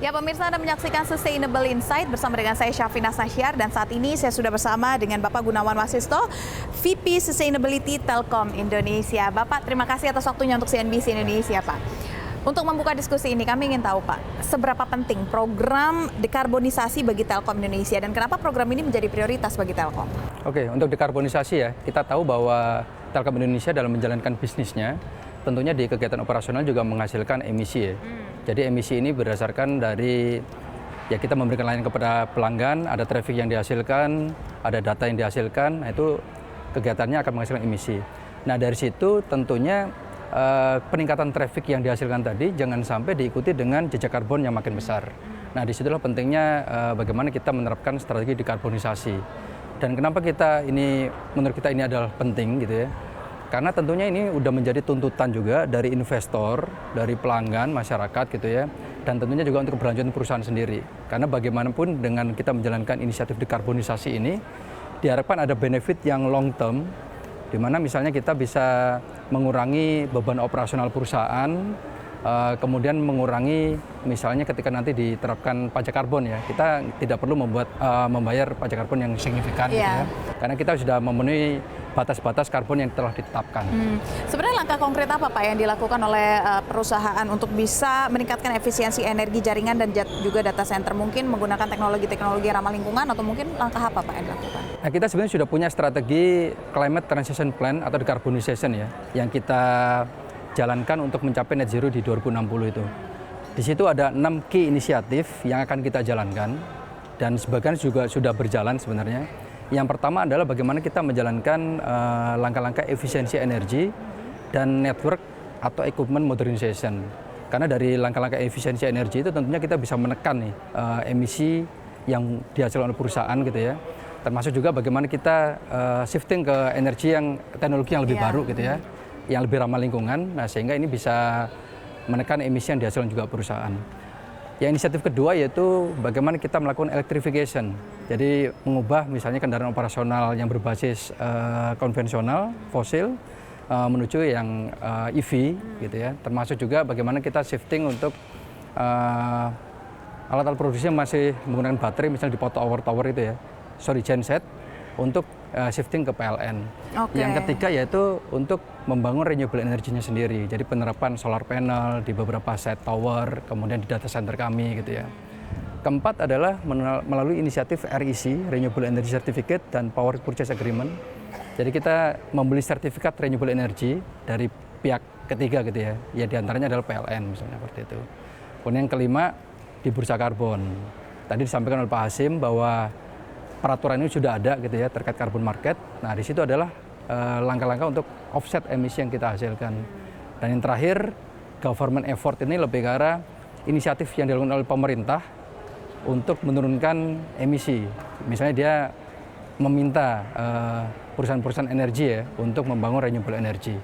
Ya pemirsa, Anda menyaksikan Sustainable Insight bersama dengan saya Syafina Nasyar, dan saat ini saya sudah bersama dengan Bapak Gunawan Wasisto, VP Sustainability Telkom Indonesia. Bapak, terima kasih atas waktunya untuk CNBC Indonesia, Pak. Untuk membuka diskusi ini, kami ingin tahu, Pak, seberapa penting program dekarbonisasi bagi Telkom Indonesia dan kenapa program ini menjadi prioritas bagi Telkom? Oke, untuk dekarbonisasi ya, kita tahu bahwa Telkom Indonesia dalam menjalankan bisnisnya, tentunya di kegiatan operasional juga menghasilkan emisi ya. Jadi emisi ini berdasarkan dari ya kita memberikan layanan kepada pelanggan, ada traffic yang dihasilkan, ada data yang dihasilkan, nah itu kegiatannya akan menghasilkan emisi. Nah dari situ tentunya peningkatan traffic yang dihasilkan tadi jangan sampai diikuti dengan jejak karbon yang makin besar. Nah disitulah pentingnya bagaimana kita menerapkan strategi dekarbonisasi. Dan kenapa menurut kita ini adalah penting gitu ya. Karena tentunya ini udah menjadi tuntutan juga dari investor, dari pelanggan, masyarakat gitu ya. Dan tentunya juga untuk keberlanjutan perusahaan sendiri. Karena bagaimanapun dengan kita menjalankan inisiatif dekarbonisasi ini, diharapkan ada benefit yang long term, di mana misalnya kita bisa mengurangi beban operasional perusahaan, kemudian mengurangi misalnya ketika nanti diterapkan pajak karbon ya, kita tidak perlu membayar pajak karbon yang signifikan gitu ya. Karena kita sudah memenuhi batas-batas karbon yang telah ditetapkan. Sebenarnya langkah konkret apa Pak yang dilakukan oleh perusahaan untuk bisa meningkatkan efisiensi energi jaringan dan juga data center? Mungkin menggunakan teknologi-teknologi ramah lingkungan atau mungkin langkah apa Pak yang dilakukan? Nah, kita sebenarnya sudah punya strategi Climate Transition Plan atau Decarbonization ya, yang kita jalankan untuk mencapai net zero di 2060 itu. Di situ ada 6 key inisiatif yang akan kita jalankan dan sebagian juga sudah berjalan sebenarnya. Yang pertama adalah bagaimana kita menjalankan langkah-langkah efisiensi energi dan network atau equipment modernization. Karena dari langkah-langkah efisiensi energi itu tentunya kita bisa menekan nih emisi yang dihasilkan oleh perusahaan gitu ya. Termasuk juga bagaimana kita shifting ke energi yang teknologi yang lebih baru gitu ya, yang lebih ramah lingkungan. Nah sehingga ini bisa menekan emisi yang dihasilkan juga perusahaan. Yang inisiatif kedua yaitu bagaimana kita melakukan electrification. Jadi mengubah misalnya kendaraan operasional yang berbasis konvensional, fosil, menuju yang EV gitu ya. Termasuk juga bagaimana kita shifting untuk alat-alat produksi yang masih menggunakan baterai, misalnya di tower itu ya, genset, untuk shifting ke PLN. Yang ketiga yaitu untuk membangun renewable energinya sendiri. Jadi penerapan solar panel di beberapa site tower, kemudian di data center kami gitu ya. Keempat adalah melalui inisiatif REC, Renewable Energy Certificate dan Power Purchase Agreement. Jadi kita membeli sertifikat renewable energy dari pihak ketiga gitu ya. Ya diantaranya adalah PLN misalnya seperti itu. Kemudian yang kelima di bursa karbon. Tadi disampaikan oleh Pak Hasim bahwa peraturan ini sudah ada gitu ya terkait carbon market. Nah di situ adalah langkah-langkah untuk offset emisi yang kita hasilkan. Dan yang terakhir, government effort ini lebih ke arah inisiatif yang dilakukan oleh pemerintah untuk menurunkan emisi. Misalnya dia meminta perusahaan-perusahaan energi ya untuk membangun renewable energy.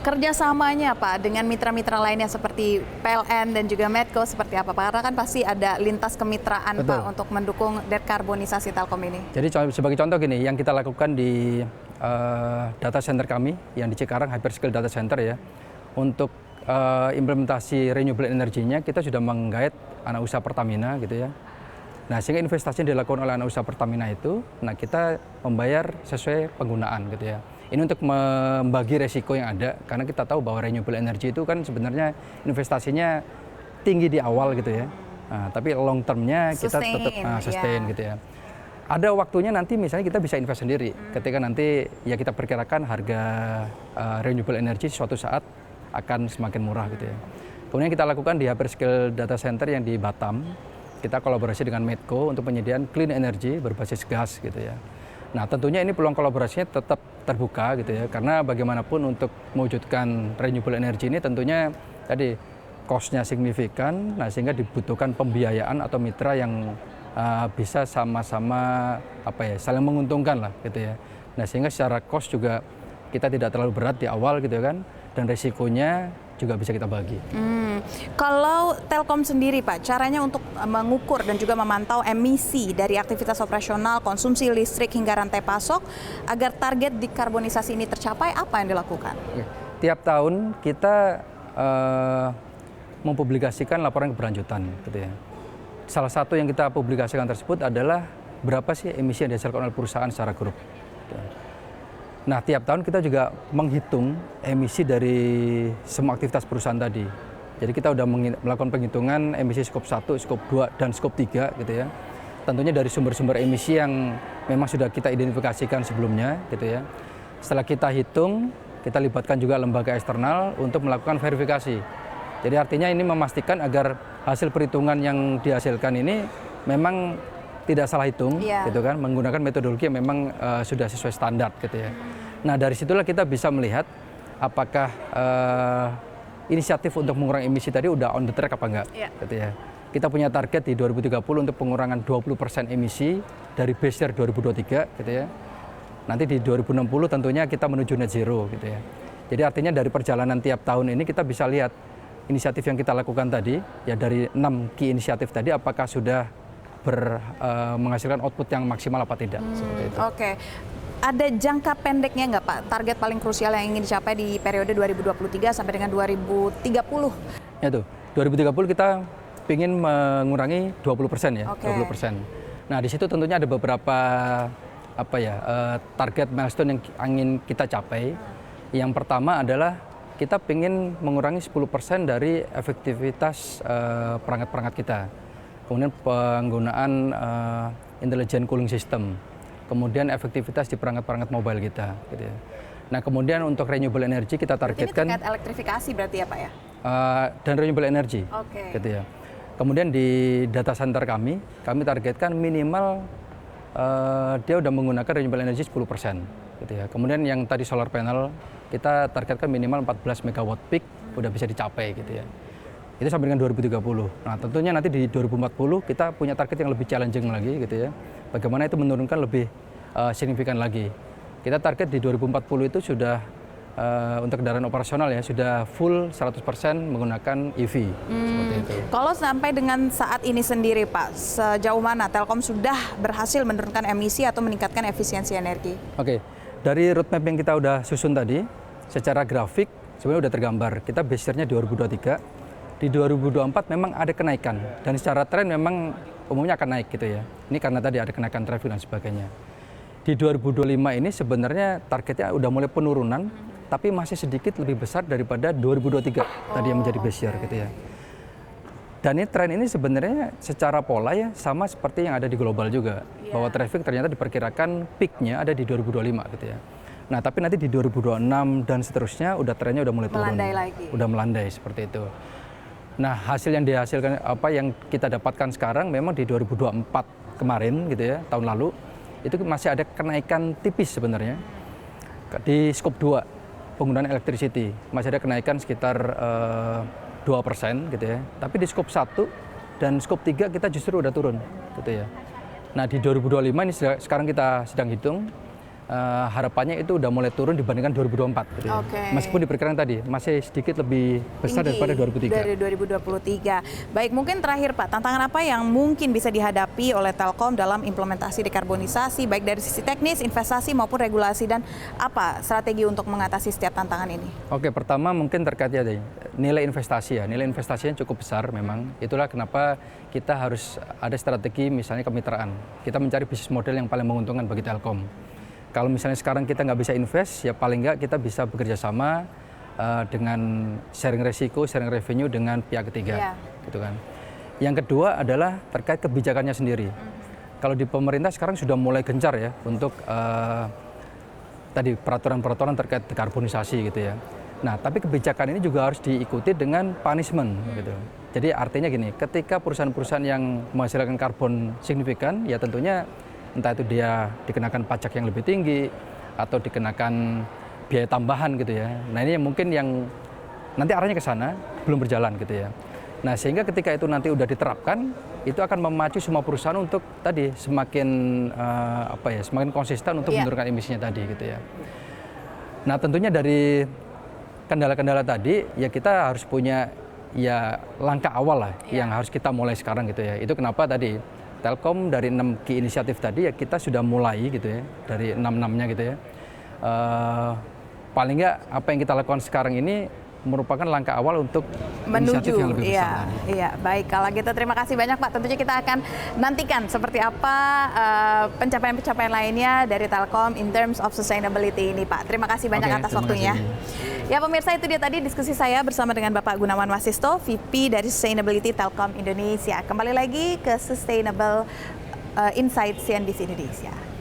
Kerjasamanya Pak dengan mitra-mitra lainnya seperti PLN dan juga Medco seperti apa Pak? Karena kan pasti ada lintas kemitraan Pak untuk mendukung dekarbonisasi Telkom ini. Jadi sebagai contoh gini, yang kita lakukan di data center kami yang di Cikarang, hyperscale data center ya, untuk implementasi renewable energinya kita sudah menggait anak usaha Pertamina gitu ya. Nah sehingga investasi yang dilakukan oleh anak usaha Pertamina itu, nah kita membayar sesuai penggunaan gitu ya. Ini untuk membagi resiko yang ada, karena kita tahu bahwa renewable energy itu kan sebenarnya investasinya tinggi di awal gitu ya. Nah, tapi long termnya kita tetap sustain gitu ya. Ada waktunya nanti misalnya kita bisa invest sendiri, ketika nanti ya kita perkirakan harga renewable energy suatu saat akan semakin murah gitu ya. Kemudian kita lakukan di hyperscale data center yang di Batam. Kita kolaborasi dengan Medco untuk penyediaan clean energy berbasis gas gitu ya. Nah tentunya ini peluang kolaborasinya tetap terbuka gitu ya, karena bagaimanapun untuk mewujudkan renewable energy ini tentunya tadi cost-nya signifikan, nah sehingga dibutuhkan pembiayaan atau mitra yang bisa sama-sama saling menguntungkan lah gitu ya. Nah sehingga secara cost juga kita tidak terlalu berat di awal gitu kan, dan resikonya juga bisa kita bagi. Kalau Telkom sendiri Pak, caranya untuk mengukur dan juga memantau emisi dari aktivitas operasional, konsumsi listrik hingga rantai pasok agar target dekarbonisasi ini tercapai, apa yang dilakukan? Tiap tahun kita mempublikasikan laporan keberlanjutan, gitu ya. Salah satu yang kita publikasikan tersebut adalah berapa sih emisi yang dihasilkan oleh perusahaan secara grup. Gitu. Nah, tiap tahun kita juga menghitung emisi dari semua aktivitas perusahaan tadi. Jadi kita sudah melakukan penghitungan emisi skop 1, skop 2, dan skop 3, gitu ya. Tentunya dari sumber-sumber emisi yang memang sudah kita identifikasikan sebelumnya, gitu ya. Setelah kita hitung, kita libatkan juga lembaga eksternal untuk melakukan verifikasi. Jadi artinya ini memastikan agar hasil perhitungan yang dihasilkan ini memang tidak salah hitung, gitu kan, menggunakan metodologi yang memang sudah sesuai standar, gitu ya. Nah, dari situlah kita bisa melihat apakah inisiatif untuk mengurangi emisi tadi udah on the track apa enggak, gitu ya. Kita punya target di 2030 untuk pengurangan 20% emisi dari base year 2023, gitu ya. Nanti di 2060 tentunya kita menuju net zero, gitu ya. Jadi artinya dari perjalanan tiap tahun ini kita bisa lihat inisiatif yang kita lakukan tadi, ya dari 6 key inisiatif tadi, apakah sudah menghasilkan output yang maksimal apa tidak. Seperti itu. Oke. Ada jangka pendeknya nggak Pak, target paling krusial yang ingin dicapai di periode 2023 sampai dengan 2030? Ya tuh, 2030 kita ingin mengurangi 20% ya, 20%. Nah, di situ tentunya ada beberapa target milestone yang ingin kita capai. Yang pertama adalah kita ingin mengurangi 10% dari efektivitas perangkat-perangkat kita. Kemudian penggunaan intelligent cooling system. Kemudian efektivitas di perangkat-perangkat mobile kita. Gitu ya. Nah, kemudian untuk renewable energy kita targetkan. Ini terkait elektrifikasi berarti ya Pak ya? Dan renewable energy. Gitu ya. Kemudian di data center kami targetkan minimal dia udah menggunakan renewable energy 10%. Gitu ya. Kemudian yang tadi solar panel kita targetkan minimal 14 megawatt peak udah bisa dicapai, gitu ya. Itu sampai dengan 2030. Nah, tentunya nanti di 2040 kita punya target yang lebih challenging lagi, gitu ya. Bagaimana itu menurunkan lebih signifikan lagi. Kita target di 2040 itu sudah untuk kendaraan operasional ya sudah full 100% menggunakan EV. Seperti itu. Kalau sampai dengan saat ini sendiri Pak, sejauh mana Telkom sudah berhasil menurunkan emisi atau meningkatkan efisiensi energi? Oke, dari roadmap yang kita udah susun tadi, secara grafik sebenarnya udah tergambar. Kita base year-nya 2023. Di 2024 memang ada kenaikan dan secara tren memang umumnya akan naik, gitu ya. Ini karena tadi ada kenaikan traffic dan sebagainya. Di 2025 ini sebenarnya targetnya udah mulai penurunan, tapi masih sedikit lebih besar daripada 2023 tadi yang menjadi base year, gitu ya. Dan ini tren ini sebenarnya secara pola ya sama seperti yang ada di global juga, bahwa traffic ternyata diperkirakan peak-nya ada di 2025, gitu ya. Nah, tapi nanti di 2026 dan seterusnya udah trennya udah mulai turun, udah melandai seperti itu. Nah, hasil yang dihasilkan yang kita dapatkan sekarang memang di 2024 kemarin, gitu ya, tahun lalu itu masih ada kenaikan tipis sebenarnya. Di skop 2 penggunaan electricity masih ada kenaikan sekitar 2%, gitu ya. Tapi di skop 1 dan skop 3 kita justru udah turun, gitu ya. Nah, di 2025 ini sekarang kita sedang hitung, harapannya itu udah mulai turun dibandingkan 2024, gitu ya. Meskipun diperkirakan tadi masih sedikit lebih besar daripada 2023. Dari 2023. Baik, mungkin terakhir Pak, tantangan apa yang mungkin bisa dihadapi oleh Telkom dalam implementasi dekarbonisasi, baik dari sisi teknis, investasi maupun regulasi, dan apa strategi untuk mengatasi setiap tantangan ini? Oke, pertama mungkin terkait ya nilai investasi ya. Nilai investasinya cukup besar memang. Itulah kenapa kita harus ada strategi misalnya kemitraan. Kita mencari bisnis model yang paling menguntungkan bagi Telkom. Kalau misalnya sekarang kita nggak bisa invest, ya paling nggak kita bisa bekerja sama dengan sharing resiko, sharing revenue dengan pihak ketiga, gitu kan. Yang kedua adalah terkait kebijakannya sendiri. Kalau di pemerintah sekarang sudah mulai gencar ya untuk tadi peraturan-peraturan terkait dekarbonisasi, gitu ya. Nah, tapi kebijakan ini juga harus diikuti dengan punishment, gitu. Jadi artinya gini, ketika perusahaan-perusahaan yang menghasilkan karbon signifikan, ya tentunya entah itu dia dikenakan pajak yang lebih tinggi atau dikenakan biaya tambahan, gitu ya. Nah, ini mungkin yang nanti arahnya ke sana belum berjalan, gitu ya. Nah, sehingga ketika itu nanti udah diterapkan, itu akan memacu semua perusahaan untuk tadi semakin semakin konsisten untuk menurunkan emisinya tadi, gitu ya. Nah, tentunya dari kendala-kendala tadi ya kita harus punya ya langkah awal lah yang harus kita mulai sekarang, gitu ya. Itu kenapa tadi Telkom dari 6 key inisiatif tadi ya kita sudah mulai, gitu ya, dari 6-6-nya, gitu ya. Paling nggak apa yang kita lakukan sekarang ini merupakan langkah awal untuk inisiatif yang lebih besar. Iya, baik. Kalau gitu terima kasih banyak Pak. Tentunya kita akan nantikan seperti apa pencapaian-pencapaian lainnya dari Telkom in terms of sustainability ini Pak. Terima kasih banyak atas waktunya. Ya pemirsa, itu dia tadi diskusi saya bersama dengan Bapak Gunawan Wasisto, VP dari Sustainability Telkom Indonesia. Kembali lagi ke Sustainable Insight CNBC Indonesia.